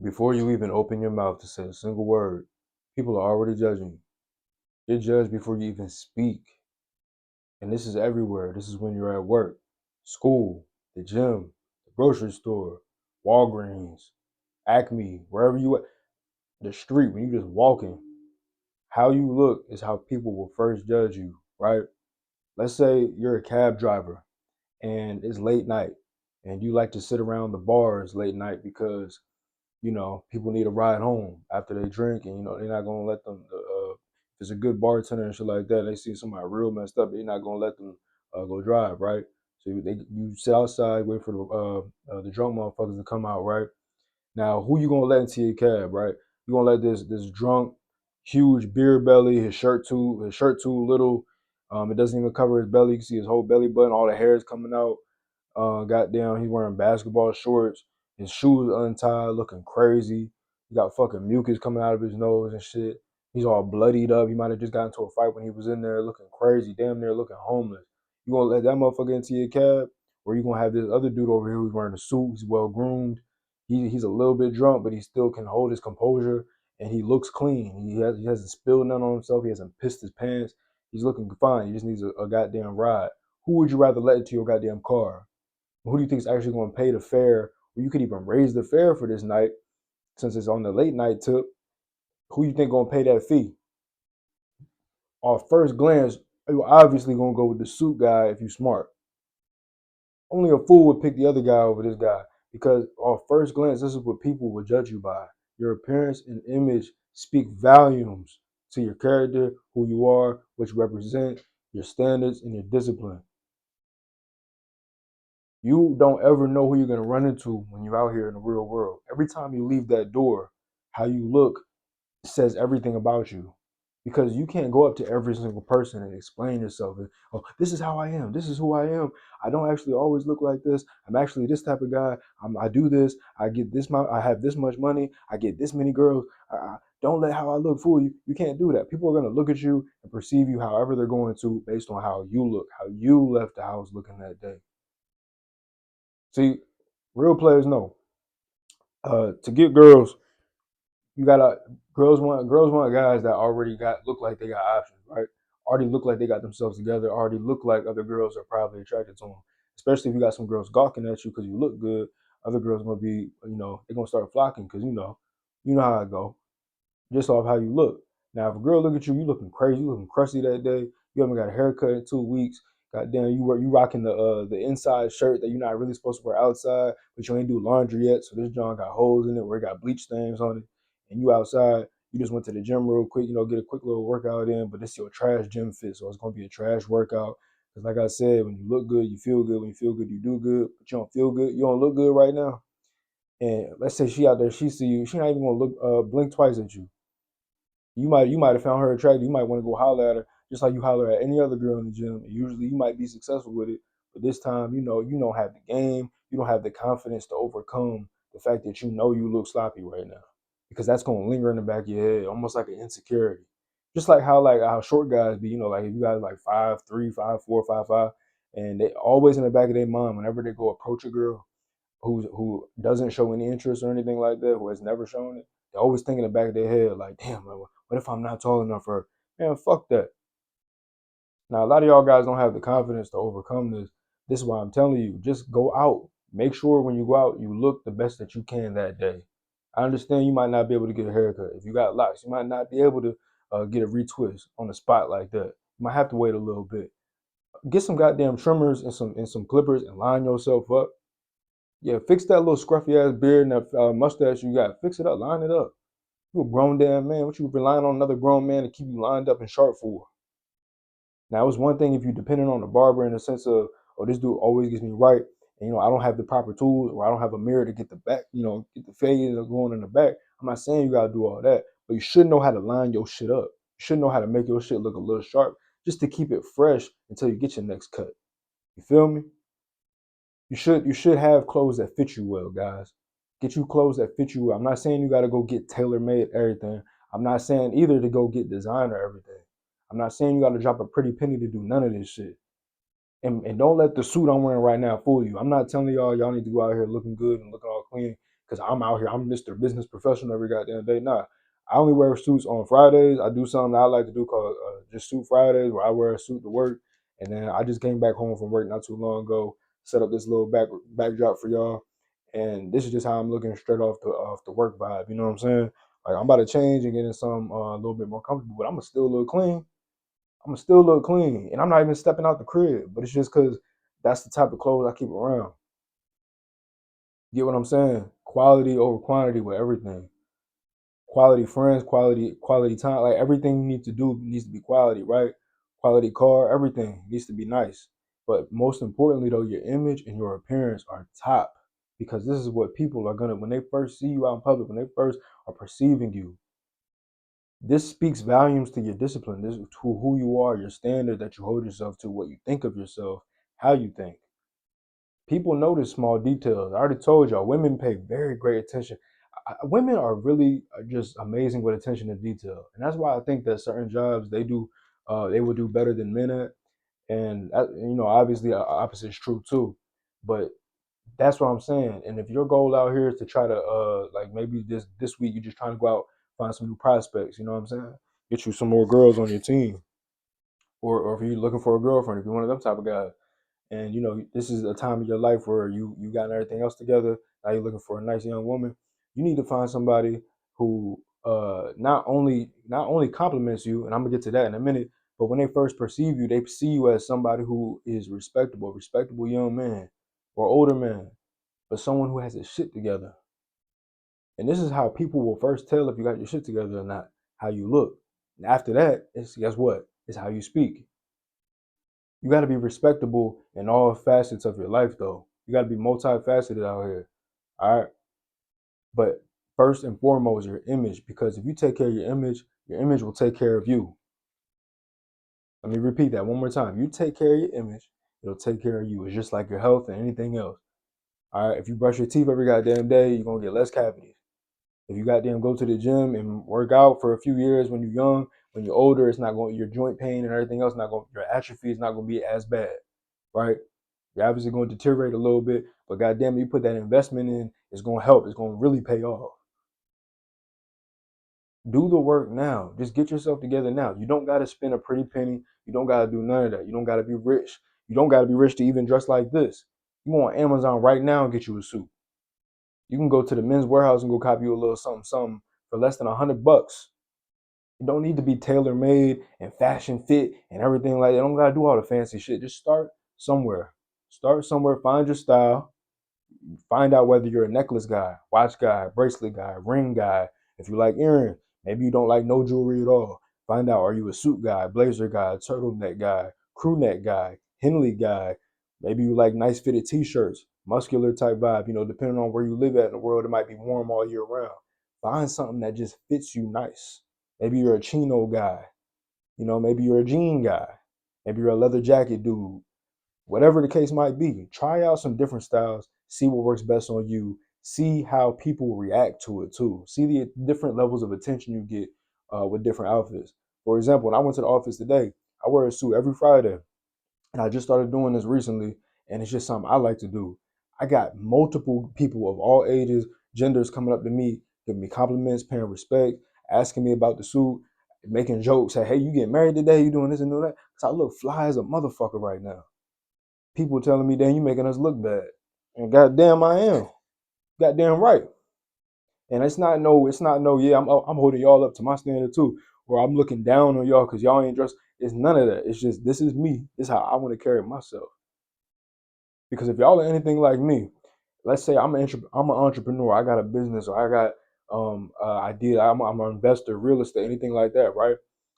Before you even open your mouth to say a single word, people are already judging you. You're judged before you even speak. And this is everywhere. This is when you're at work, school, the gym, the grocery store, Walgreens, Acme, wherever you at, the street, when you just walking, how you look is how people will first judge you, right? Let's say you're a cab driver and it's late night and you like to sit around the bars late night because people need a ride home after they drink, and they're not gonna let them. If it's a good bartender and shit like that, they see somebody real messed up, they're not gonna let them go drive, right? So you sit outside, wait for the drunk motherfuckers to come out, right? Now, who you gonna let into your cab, right? You gonna let this drunk, huge beer belly, his shirt too little, it doesn't even cover his belly. You can see his whole belly button, all the hair is coming out. Goddamn, he's wearing basketball shorts. His shoes untied, looking crazy. He got fucking mucus coming out of his nose and shit. He's all bloodied up. He might have just got into a fight when he was in there, looking crazy, damn near looking homeless. You gonna let that motherfucker into your cab, or you gonna have this other dude over here who's wearing a suit? He's well groomed. He's a little bit drunk, but he still can hold his composure, and he looks clean. He hasn't spilled none on himself. He hasn't pissed his pants. He's looking fine. He just needs a goddamn ride. Who would you rather let into your goddamn car? Who do you think is actually going to pay the fare? Or you could even raise the fare for this night since it's on the late night tip. Who you think going to pay that fee? Off first glance, you're obviously going to go with the suit guy if you're smart. Only a fool would pick the other guy over this guy because off first glance, this is what people will judge you by. Your appearance and image speak volumes to your character, who you are, what you represent, your standards, and your discipline. You don't ever know who you're going to run into when you're out here in the real world. Every time you leave that door, how you look says everything about you, because you can't go up to every single person and explain yourself. Oh, this is how I am. This is who I am. I don't actually always look like this. I'm actually this type of guy. I do this. I get this. I have this much money. I get this many girls. Don't let how I look fool you. You can't do that. People are going to look at you and perceive you however they're going to based on how you look, how you left the house looking that day. See, real players know. To get girls, you gotta girls want guys that already got look like they got options, right? Already look like they got themselves together. Already look like other girls are probably attracted to them. Especially if you got some girls gawking at you because you look good. Other girls gonna be, they're gonna start flocking because you know how I go just off how you look. Now, if a girl look at you, you looking crazy, you looking crusty that day. You haven't got a haircut in 2 weeks. Goddamn, you rocking the inside shirt that you're not really supposed to wear outside, but you ain't do laundry yet. So this John got holes in it where it got bleach stains on it. And you outside, you just went to the gym real quick, get a quick little workout in, but this your trash gym fit, so it's gonna be a trash workout. Because like I said, when you look good, you feel good. When you feel good, you do good. But you don't feel good, you don't look good right now. And let's say she out there, she see you, she not even gonna look blink twice at you. You might have found her attractive. You might want to go holler at her just like you holler at any other girl in the gym. And usually you might be successful with it, but this time you don't have the game. You don't have the confidence to overcome the fact that you look sloppy right now, because that's gonna linger in the back of your head, almost like an insecurity. Just like how short guys be, like if you guys like 5'3", 5'4", 5'5", and they always in the back of their mind whenever they go approach a girl who doesn't show any interest or anything like that, who has never shown it, they always think in the back of their head, like, damn, man, what if I'm not tall enough for her? Man, fuck that. Now, a lot of y'all guys don't have the confidence to overcome this. This is why I'm telling you, just go out. Make sure when you go out, you look the best that you can that day. I understand you might not be able to get a haircut. If you got locks, you might not be able to get a retwist on the spot like that. You might have to wait a little bit. Get some goddamn trimmers and some clippers and line yourself up. Yeah, fix that little scruffy ass beard and that mustache you got. Fix it up, line it up. You a grown damn man. What you relying on another grown man to keep you lined up and sharp for? Now, it's one thing if you depending on the barber in the sense of, oh, this dude always gets me right, and I don't have the proper tools, or I don't have a mirror to get the back, get the fade going in the back. I'm not saying you gotta do all that, but you should know how to line your shit up. You should know how to make your shit look a little sharp, just to keep it fresh until you get your next cut. You feel me? You should have clothes that fit you well, guys. Get you clothes that fit you well. I'm not saying you got to go get tailor made everything. I'm not saying either to go get designer everything. I'm not saying you got to drop a pretty penny to do none of this shit. And don't let the suit I'm wearing right now fool you. I'm not telling y'all need to go out here looking good and looking all clean. because I'm out here. I'm Mr. Business Professional every goddamn day. Nah, I only wear suits on Fridays. I do something I like to do called just Suit Fridays, where I wear a suit to work. And then I just came back home from work not too long ago, set up this little backdrop for y'all, and this is just how I'm looking straight off the work vibe. You know what I'm saying? Like I'm about to change and get in some a little bit more comfortable, but I'm still a little clean. I'm still look clean, and I'm not even stepping out the crib. But it's just because that's the type of clothes I keep around. Get what I'm saying? Quality over quantity with everything. Quality friends, quality time. Like everything you need to do needs to be quality, right? Quality car, everything needs to be nice. But most importantly, though, your image and your appearance are top because this is what people are gonna when they first see you out in public, when they first are perceiving you. This speaks volumes to your discipline, this to who you are, your standard that you hold yourself to, what you think of yourself, how you think. People notice small details. I already told y'all, women pay very great attention. Women are really just amazing with attention to detail, and that's why I think that certain jobs they will do better than men at. And obviously, opposite is true too. But that's what I'm saying. And if your goal out here is to try to like maybe this week you're just trying to go out find some new prospects, you know what I'm saying? Get you some more girls on your team, or if you're looking for a girlfriend, if you're one of them type of guys, and this is a time of your life where you got everything else together. Now you're looking for a nice young woman. You need to find somebody who not only compliments you, and I'm gonna get to that in a minute. But when they first perceive you, they see you as somebody who is respectable young man or older man, but someone who has his shit together. And this is how people will first tell if you got your shit together or not, how you look. And after that, it's guess what? It's how you speak. You got to be respectable in all facets of your life, though. You got to be multifaceted out here. All right. But first and foremost, your image, because if you take care of your image will take care of you. Let me repeat that one more time. You take care of your image, it'll take care of you. It's just like your health and anything else. All right. If you brush your teeth every goddamn day, you're going to get less cavities. If you goddamn go to the gym and work out for a few years when you're young, when you're older, it's not going your joint pain and everything else not going your atrophy is not going to be as bad, right? You're obviously going to deteriorate a little bit, but goddamn, you put that investment in, it's going to help. It's going to really pay off. Do the work now. Just get yourself together now. You don't got to spend a pretty penny. You don't got to do none of that. You don't got to be rich. You don't got to be rich to even dress like this. You go on Amazon right now and get you a suit. You can go to the Men's Warehouse and go copy you a little something, something for less than $100. You don't need to be tailor made and fashion fit and everything like that. You don't gotta do all the fancy shit. Just start somewhere. Start somewhere. Find your style. Find out whether you're a necklace guy, watch guy, bracelet guy, ring guy. If you like earrings, maybe you don't like no jewelry at all. Find out, are you a suit guy, blazer guy, turtleneck guy, crew neck guy, Henley guy. Maybe you like nice fitted t-shirts, muscular type vibe. Depending on where you live at in the world, it might be warm all year round. Find something that just fits you nice. Maybe you're a chino guy. Maybe you're a jean guy. Maybe you're a leather jacket dude. Whatever the case might be, try out some different styles, see what works best on you, see how people react to it too. See the different levels of attention you get with different outfits. For example, when I went to the office today, I wear a suit every Friday, and I just started doing this recently, and it's just something I like to do. I got multiple people of all ages, genders coming up to me, giving me compliments, paying respect, asking me about the suit, making jokes, say, "Hey, you getting married today? You doing this and doing that?" Cause I look fly as a motherfucker right now. People telling me, "Damn, you making us look bad," and goddamn, I am. Goddamn right. And it's not no. Yeah, I'm holding y'all up to my standard too, or I'm looking down on y'all because y'all ain't dressed. It's none of that. It's just this is me. This is how I want to carry myself. Because if y'all are anything like me, let's say I'm an entrepreneur. I got a business or I got idea. I'm an investor, real estate, anything like that, right?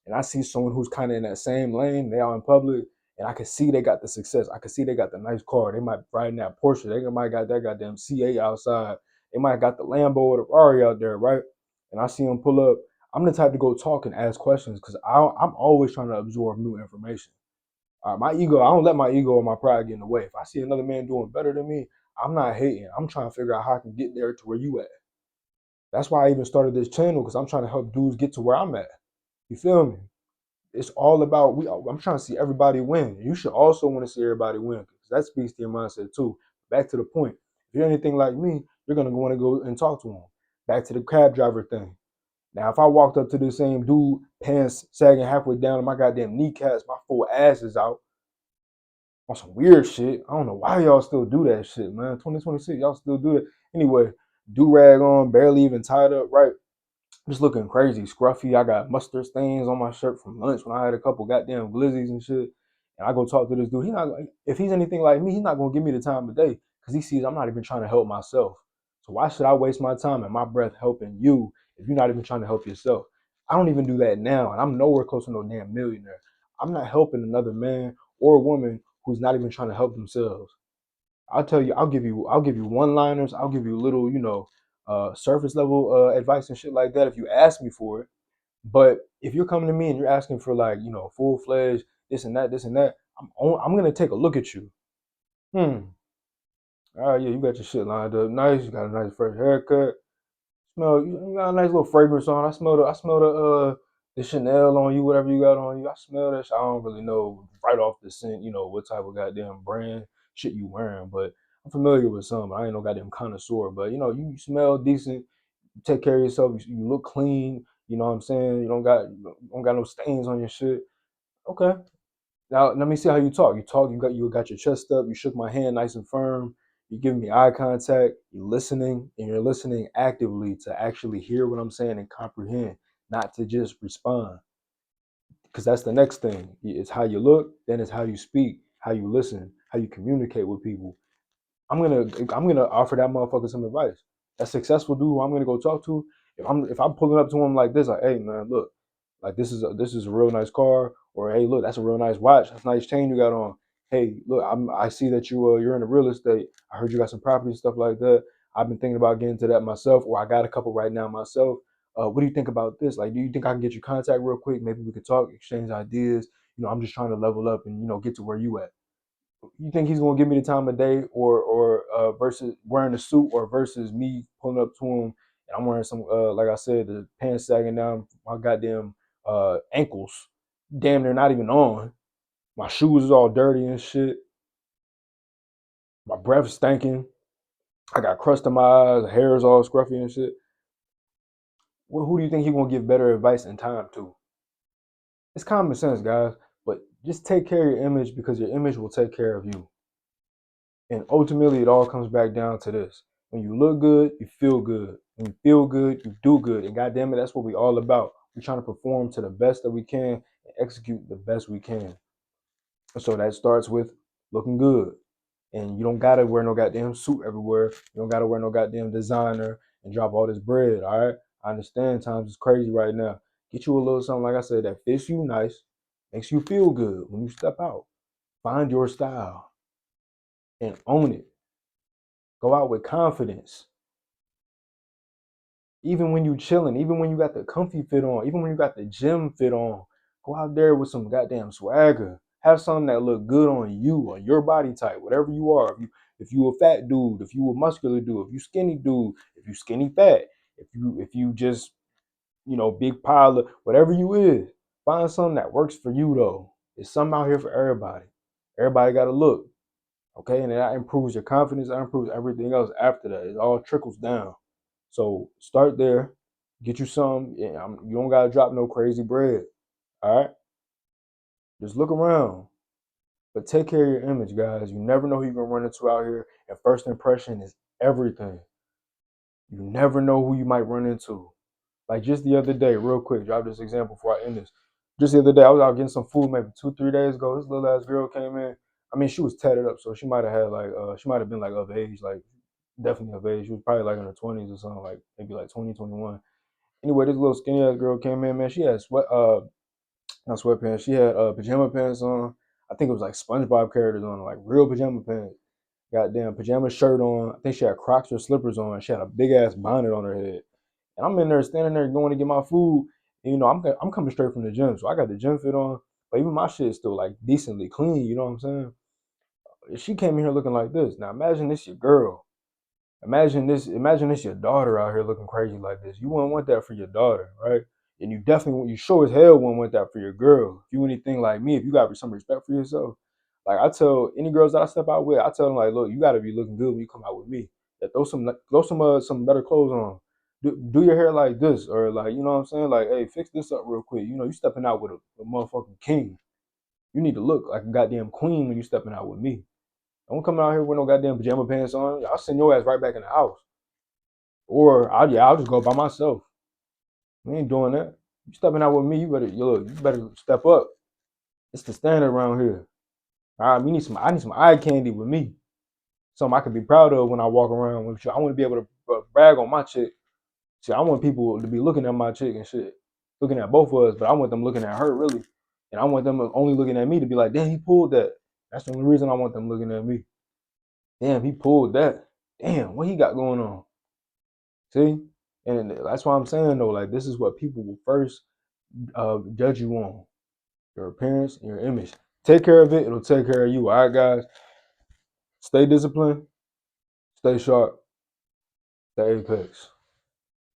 And I see someone who's kind of in that same lane. They are in public, and I can see they got the success. I can see they got the nice car. They might ride in that Porsche. They might got that goddamn CA outside. They might got the Lambo or the Ferrari out there, right? And I see them pull up. I'm the type to go talk and ask questions because I'm always trying to absorb new information. My ego, I don't let my ego or my pride get in the way. If I see another man doing better than me, I'm not hating. I'm trying to figure out how I can get there to where you at. That's why I even started this channel because I'm trying to help dudes get to where I'm at. You feel me? It's all about I'm trying to see everybody win. You should also want to see everybody win because that speaks to your mindset too. Back to the point. If you're anything like me, you're gonna want to go and talk to him. Back to the cab driver thing. Now, if I walked up to the same dude, pants sagging halfway down to my goddamn kneecaps, my full ass is out on some weird shit. I don't know why y'all still do that shit, man. 2026, y'all still do it. Anyway, do rag on, barely even tied up right. Just looking crazy, scruffy. I got mustard stains on my shirt from lunch when I had a couple goddamn glizzies and shit. And I go talk to this dude. He not if he's anything like me, he's not gonna give me the time of day because he sees I'm not even trying to help myself. So why should I waste my time and my breath helping you if you're not even trying to help yourself? I don't even do that now, and I'm nowhere close to no damn millionaire. I'm not helping another man or woman who's not even trying to help themselves. I'll tell you, I'll give you one-liners. I'll give you little, surface level advice and shit like that if you ask me for it. But if you're coming to me and you're asking for like, full fledged this and that, I'm gonna take a look at you. Hmm. All right, yeah, you got your shit lined up nice. You got a nice fresh haircut. Smell you got a nice little fragrance on. I smell the Chanel on you, whatever you got on you. I smell that shit. I don't really know right off the scent, what type of goddamn brand shit you wearing, but I'm familiar with some. I ain't no goddamn connoisseur, but you smell decent. You take care of yourself. You look clean. You know what I'm saying? You don't got no stains on your shit. Okay. Now let me see how you talk. You got your chest up. You shook my hand nice and firm. You're giving me eye contact. You're listening, and you're listening actively to actually hear what I'm saying and comprehend, not to just respond. Because that's the next thing. It's how you look, then it's how you speak, how you listen, how you communicate with people. I'm gonna offer that motherfucker some advice. That successful dude who I'm gonna go talk to, if I'm pulling up to him like this, like, hey man, look, like this is a real nice car, or hey, look, that's a real nice watch, that's a nice chain you got on. Hey, look, I see that you're into real estate. I heard you got some property and stuff like that. I've been thinking about getting into that myself, or I got a couple right now myself. What do you think about this? Like, do you think I can get your contact real quick? Maybe we could talk, exchange ideas. I'm just trying to level up and get to where you at. You think he's gonna give me the time of day, or versus wearing a suit, or versus me pulling up to him and I'm wearing some like I said, the pants sagging down my goddamn ankles, damn near not even on. My shoes is all dirty and shit. My breath stinking. I got crust in my eyes. Hair is all scruffy and shit. Well, who do you think he gonna give better advice and time to? It's common sense, guys. But just take care of your image because your image will take care of you. And ultimately, it all comes back down to this. When you look good, you feel good. When you feel good, you do good. And goddamn it, that's what we all about. We're trying to perform to the best that we can and execute the best we can. So that starts with looking good. And you don't gotta wear no goddamn suit everywhere. You don't gotta wear no goddamn designer and drop all this bread. All right. I understand times is crazy right now. Get you a little something, like I said, that fits you nice, makes you feel good when you step out. Find your style and own it. Go out with confidence. Even when you chilling, even when you got the comfy fit on, even when you got the gym fit on, go out there with some goddamn swagger. Have something that look good on you, on your body type, whatever you are. If you a fat dude, if you a muscular dude, if you skinny dude, if you skinny fat, if you just big pile of whatever you is, find something that works for you though. There's something out here for everybody. Everybody got to look, okay, and that improves your confidence. That improves everything else after that. It all trickles down. So start there, get you some. You don't gotta drop no crazy bread. All right, just look around, but take care of your image, guys. You never know who you're gonna run into out here, and first impression is everything. You never know who you might run into. Like just the other day, real quick, drop this example before I end this. Just the other day, I was out getting some food maybe 2, 3 days ago. This little ass girl came in. I mean, she was tatted up, so she might have been like of age, like definitely of age. She was probably like in her 20s or something, like maybe like 20, 21. Anyway, this little skinny ass girl came in, man. She had not sweatpants. She had pajama pants on. I think it was like SpongeBob characters on, like real pajama pants. Goddamn pajama shirt on. I think she had Crocs or slippers on. She had a big ass bonnet on her head. And I'm in there standing there going to get my food. And, I'm coming straight from the gym, so I got the gym fit on. But even my shit is still like decently clean. You know what I'm saying? She came in here looking like this. Now imagine this your girl. Imagine this your daughter out here looking crazy like this. You wouldn't want that for your daughter, right? And you sure as hell wouldn't want that for your girl. If you anything like me, if you got some respect for yourself, like I tell any girls that I step out with, I tell them like, look, you gotta be looking good when you come out with me. Yeah, throw some better clothes on. Do your hair like this, or like, you know what I'm saying? Like, hey, fix this up real quick. You stepping out with a motherfucking king. You need to look like a goddamn queen when you stepping out with me. Don't come out here with no goddamn pajama pants on. I'll send your ass right back in the house. Or I'll just go by myself. We ain't doing that. You stepping out with me, you better step up. It's the standard around here. All right, I need some eye candy with me. Something I can be proud of when I walk around with you. I want to be able to brag on my chick. See, I want people to be looking at my chick and shit, looking at both of us, but I want them looking at her really, and I want them only looking at me to be like, damn, he pulled that. That's the only reason I want them looking at me. Damn, he pulled that. Damn, what he got going on? See, and that's why I'm saying though, like this is what people will first judge you on: your appearance and your image. Take care of it; it'll take care of you. All right, guys, stay disciplined, stay sharp, stay apex.